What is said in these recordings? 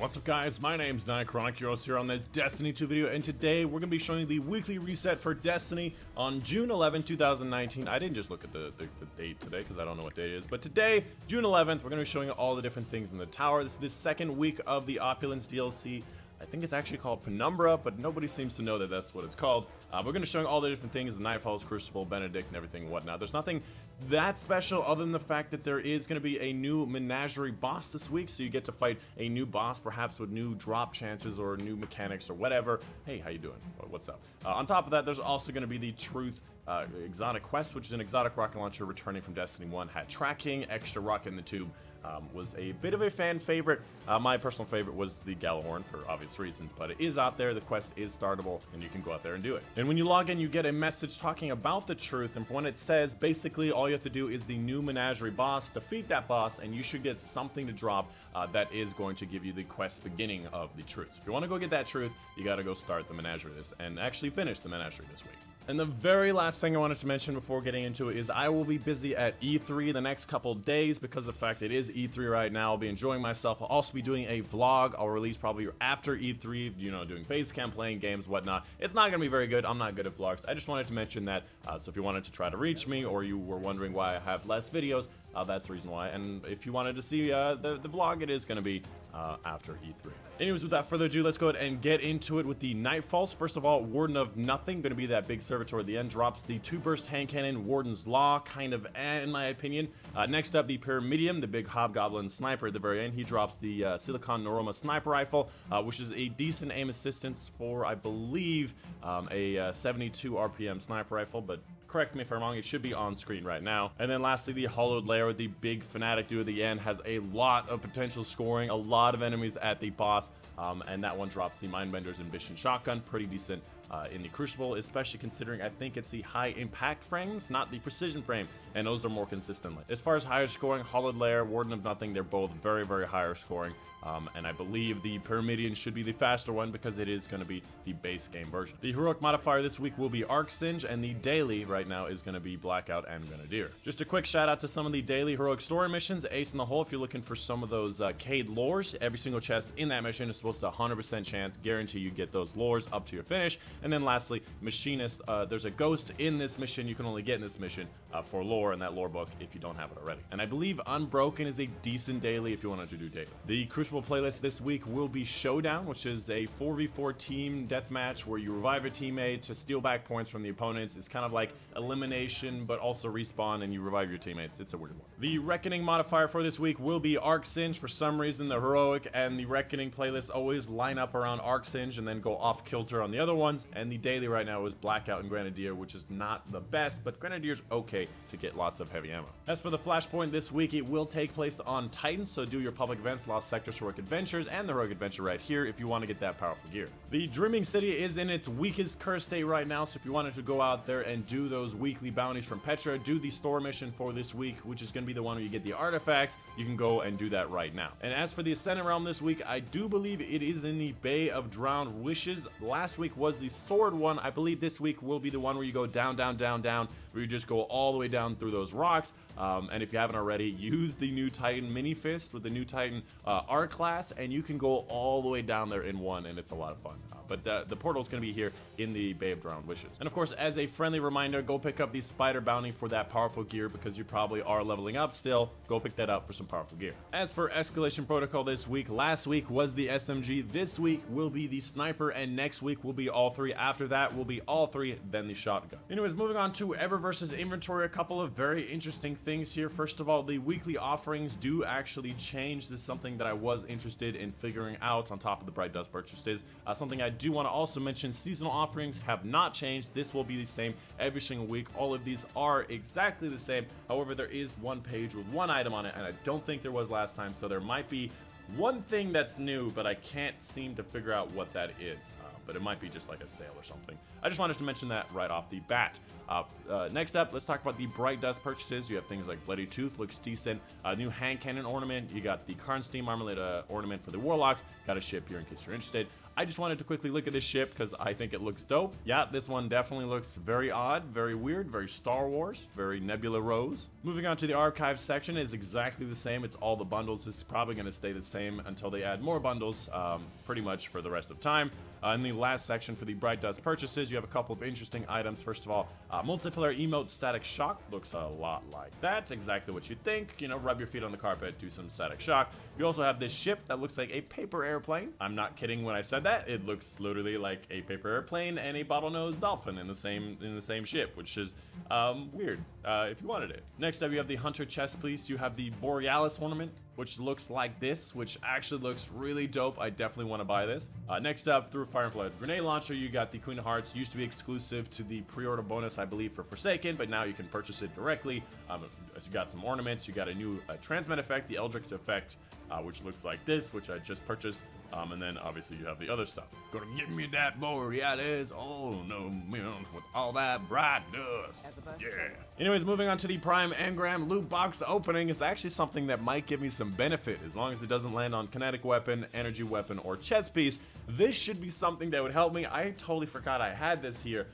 What's up guys, my name's Nightcrawler here on this Destiny 2 video, and today we're going to be showing the weekly reset for Destiny on June 11, 2019. I didn't just look at the date today because I don't know what day it is, but today, June 11th, we're going to be showing all the different things in the tower. This is the second week of the Opulence DLC. I think it's actually called Penumbra, but nobody seems to know that that's what it's called. We're going to be showing all the different things, the Nightfalls, Crucible, Benedict, and everything and whatnot. There's nothing that special other than the fact that there is going to be a new menagerie boss this week, so you get to fight a new boss, perhaps with new drop chances or new mechanics or whatever. Hey, how you doing? What's up? On top of that, there's also going to be the Truth exotic quest, which is an exotic rocket launcher returning from Destiny 1. Had tracking, extra rocket in the tube. Was a bit of a fan favorite. My personal favorite was the Gjallarhorn for obvious reasons, but it is out there, the quest is startable, and you can go out there and do it. And when you log in, you get a message talking about the Truth, and when it says, basically all you have to do is the new menagerie boss, defeat that boss, and you should get something to drop that is going to give you the quest beginning of the Truth. So if you want to go get that Truth, you gotta go start the menagerie and actually finish the menagerie this week. And the very last thing I wanted to mention before getting into it is I will be busy at E3 the next couple days because of the fact it is E3 right now. I'll be enjoying myself. I'll also be doing a vlog I'll release probably after E3, you know, doing face cam, playing games, whatnot. It's not going to be very good. I'm not good at vlogs. I just wanted to mention that. So if you wanted to try to reach me or you were wondering why I have less videos, that's the reason why. And if you wanted to see the vlog, it is going to be after E3. Anyways, without further ado, let's go ahead and get into it with the Nightfalls. First of all, Warden of Nothing, going to be that big server toward the end, drops the 2-burst hand cannon, Warden's Law, kind of in my opinion. Next up, the Pyramidium, the big hobgoblin sniper at the very end. He drops the Silicon Neuroma sniper rifle, which is a decent aim assistance for, I believe, a 72 RPM sniper rifle, but correct me if I'm wrong, it should be on screen right now. And then lastly, the Hollowed Lair, the big fanatic dude at the end, has a lot of potential scoring, a lot of enemies at the boss, and that one drops the Mindbender's Ambition shotgun, pretty decent in the Crucible, especially considering I think it's the high impact frames, not the precision frame, and those are more consistently. As far as higher scoring, Hollowed Lair, Warden of Nothing, they're both very, very higher scoring. And I believe the Pyramidion should be the faster one because it is going to be the base game version. The heroic modifier this week will be Arc Singe, and the daily right now is going to be Blackout and Grenadier. Just a quick shout out to some of the daily heroic story missions. Ace in the hole if you're looking for some of those Cade lores. Every single chest in that mission is supposed to 100% chance guarantee you get those lores up to your finish. And then lastly, Machinist. There's a ghost in this mission you can only get in this mission for lore in that lore book if you don't have it already. And I believe Unbroken is a decent daily if you wanted to do daily. The Crucible playlist this week will be Showdown, which is a 4v4 team deathmatch where you revive a teammate to steal back points from the opponents. It's kind of like elimination, but also respawn and you revive your teammates. It's a weird one. The Reckoning modifier for this week will be Arc Singe. For some reason, the heroic and the Reckoning playlists always line up around Arc Singe and then go off kilter on the other ones. And the daily right now is Blackout and Grenadier, which is not the best, but Grenadier's okay to get lots of heavy ammo. As for the flashpoint this week, it will take place on Titan, so do your public events, Lost Sectors, Heroic Adventures, and the Heroic Adventure right here if you want to get that powerful gear. The Dreaming City is in its weakest curse state right now, so if you wanted to go out there and do those weekly bounties from Petra, do the store mission for this week, which is going to be the one where you get the artifacts, you can go and do that right now. And as for the Ascendant Realm this week, I do believe it is in the Bay of Drowned Wishes. Last week was the Sword one. I believe this week will be the one where you go down, down, down, down, where you just go all the way down through those rocks. And if you haven't already, use the new Titan Mini Fist with the new Titan R class, and you can go all the way down there in one, and it's a lot of fun. But the portal is going to be here in the Bay of Drowned Wishes. And of course, as a friendly reminder, go pick up the Spider Bounty for that powerful gear because you probably are leveling up still. Go pick that up for some powerful gear. As for Escalation Protocol this week, last week was the SMG. This week will be the Sniper, and next week will be all three. After that will be all three, then the Shotgun. Anyways, moving on to Eververse's inventory, a couple of very interesting things here. First of all, the weekly offerings do actually change. This is something that I was interested in figuring out on top of the Bright Dust purchases. Something I do want to also mention, seasonal offerings have not changed. This will be the same every single week. All of these are exactly the same. However, there is one page with one item on it, and I don't think there was last time, so there might be one thing that's new, but I can't seem to figure out what that is. But it might be just like a sale or something. I just wanted to mention that right off the bat. Next up, let's talk about the Bright Dust purchases. You have things like Bloody Tooth, looks decent. New hand cannon ornament. You got the Karnstein Marmalade ornament for the Warlocks. Got a ship here in case you're interested. I just wanted to quickly look at this ship because I think it looks dope. Yeah, this one definitely looks very odd, very weird, very Star Wars, very Nebula Rose. Moving on to the archive section is exactly the same. It's all the bundles. It's probably going to stay the same until they add more bundles, pretty much for the rest of time. In the last section for the Bright Dust purchases, you have a couple of interesting items. First of all, multiplayer emote Static Shock looks a lot like that. Exactly what you think. You know, rub your feet on the carpet, do some Static Shock. You also have this ship that looks like a paper airplane. I'm not kidding when I said that. It looks literally like a paper airplane and a bottlenose dolphin in the same ship, which is weird if you wanted it. Next up, you have the Hunter chest piece. You have the Borealis ornament, which looks like this, which actually looks really dope. I definitely want to buy this. Next up, through Fire and Flood grenade launcher, you got the Queen of Hearts. Used to be exclusive to the pre-order bonus, I believe, for Forsaken, but now you can purchase it directly. You got some ornaments. You got a new transmit effect, the Eldritch effect, which looks like this, which I just purchased. And then obviously you have the other stuff. Gonna give me that Borealis. Oh no, man, with all that bright dust. Yeah. Anyways, moving on to the Prime Engram loot box opening is actually something that might give me some benefit as long as it doesn't land on kinetic weapon, energy weapon, or chest piece. This should be something that would help me. I totally forgot I had this here.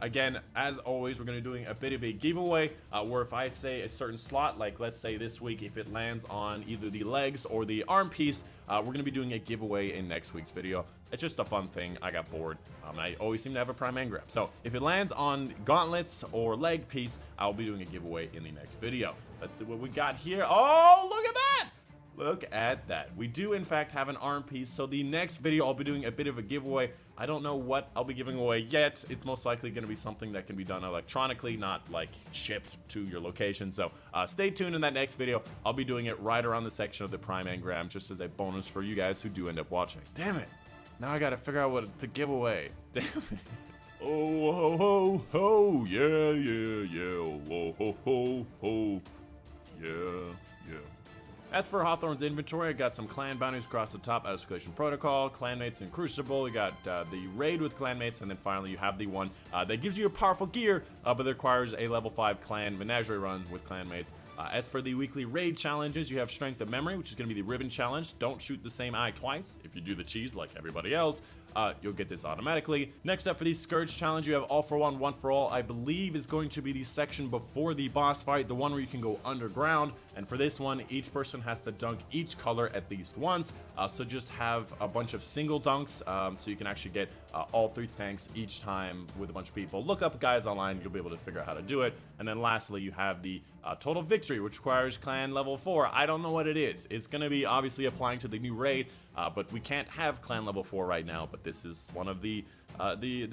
Again, as always, we're going to be doing a bit of a giveaway where if I say a certain slot, like let's say this week, if it lands on either the legs or the arm piece, we're going to be doing a giveaway in next week's video. It's just a fun thing. I got bored. I always seem to have a Prime Engram. So if it lands on gauntlets or leg piece, I'll be doing a giveaway in the next video. Let's see what we got here. Oh, look at that! Look at that. We do, in fact, have an arm piece. So the next video, I'll be doing a bit of a giveaway. I don't know what I'll be giving away yet. It's most likely going to be something that can be done electronically, not like shipped to your location. So stay tuned in that next video. I'll be doing it right around the section of the Prime Engram, just as a bonus for you guys who do end up watching. Damn it. Now I got to figure out what to give away. Damn it. Oh, ho, ho, ho. Yeah, yeah, yeah. Oh, ho, ho, ho. Yeah, yeah. As for Hawthorne's inventory, I got some clan bounties across the top, Escalation Protocol, clanmates and Crucible. You got the raid with clanmates, and then finally you have the one that gives you a powerful gear, but it requires a level 5 clan menagerie run with clanmates. As for the weekly raid challenges, you have Strength of Memory, which is going to be the Ribbon Challenge. Don't shoot the same eye twice. If you do the cheese like everybody else, you'll get this automatically. Next up for the Scourge Challenge, you have All for One, One for All. I believe is going to be the section before the boss fight, the one where you can go underground. And for this one, each person has to dunk each color at least once. So just have a bunch of single dunks, so you can actually get all 3 tanks each time with a bunch of people. Look up guys online, you'll be able to figure out how to do it. And then lastly, you have the Total Victory, which requires clan level 4. I don't know what it is. It's going to be obviously applying to the new raid, but we can't have clan level 4 right now. But this is one of the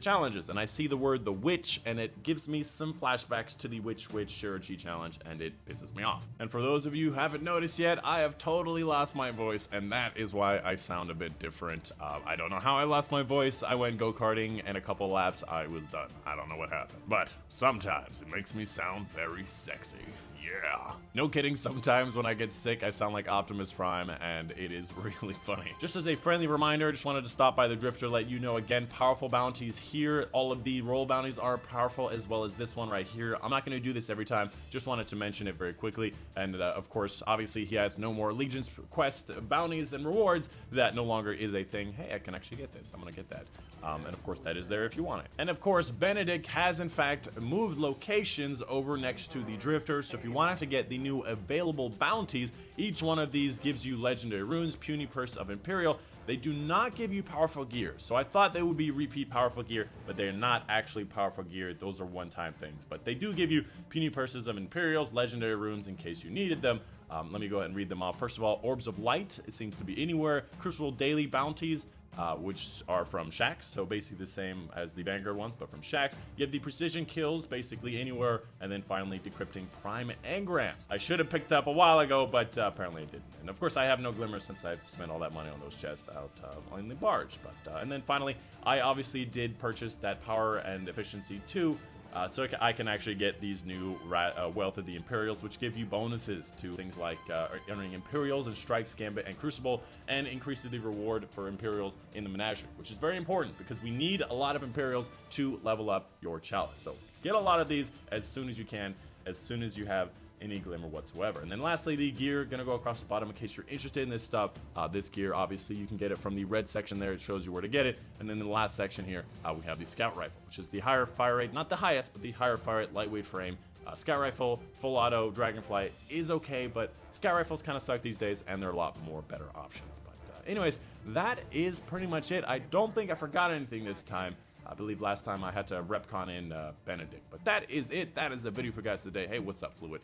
challenges, and I see the word the witch, and it gives me some flashbacks to the Witch Shirachi challenge, and it pisses me off. And for those of you who haven't noticed yet, I have totally lost my voice, and that is why I sound a bit different. I don't know how I lost my voice. I went go-karting, and a couple laps, I was done. I don't know what happened, but sometimes it makes me sound very sexy. Yeah. No kidding, sometimes when I get sick, I sound like Optimus Prime, and it is really funny. Just as a friendly reminder, just wanted to stop by the Drifter, let you know again, powerful bounties here. All of the roll bounties are powerful, as well as this one right here. I'm not going to do this every time, just wanted to mention it very quickly. And of course, obviously, he has no more Allegiance quest bounties and rewards. That no longer is a thing. Hey, I can actually get this. I'm going to get that. And of course, that is there if you want it. And of course, Benedict has in fact moved locations over next to the Drifter. So if you wanted to get the new available bounties, each one of these gives you legendary runes, puny purse of Imperial. They do not give you powerful gear. So I thought they would be repeat powerful gear, but they're not actually powerful gear. Those are one-time things. But they do give you puny purses of Imperials, legendary runes in case you needed them. Let me go ahead and read them off. First of all, Orbs of Light. It seems to be anywhere. Crucible daily bounties. Which are from Shaxx, so basically the same as the Vanguard ones, but from Shaxx. You have the precision kills, basically anywhere, and then finally decrypting Prime Engrams. I should have picked up a while ago, but apparently I didn't. And of course I have no glimmer since I've spent all that money on those chests out on the barge. But and then finally, I obviously did purchase that Power and Efficiency 2, so I can actually get these new Wealth of the Imperials, which give you bonuses to things like entering Imperials and Strikes, Gambit, and Crucible, and increases the reward for Imperials in the Menagerie, which is very important because we need a lot of Imperials to level up your Chalice. So get a lot of these as soon as you can, as soon as you have any glimmer whatsoever. And then lastly, the gear gonna go across the bottom in case you're interested in this stuff. This gear, obviously, you can get it from the red section there. It shows you where to get it. And then in the last section here, we have the scout rifle, which is the higher fire rate, not the highest, but the higher fire rate, lightweight frame. Scout rifle, full auto, dragonfly is okay, but scout rifles kind of suck these days, and there are a lot more better options. But anyways, that is pretty much it. I don't think I forgot anything this time. I believe last time I had to repcon in Benedict. But that is it. That is the video for you guys today. Hey, what's up, Fluid?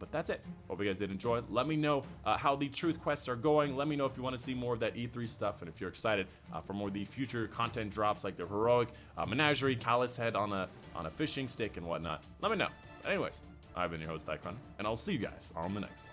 But that's it. Hope you guys did enjoy. Let me know how the truth quests are going. Let me know if you want to see more of that E3 stuff, and if you're excited for more of the future content drops like the heroic menagerie, callus head on a fishing stick and whatnot. Let me know. Anyways, I've been your host, Tycron, and I'll see you guys on the next one.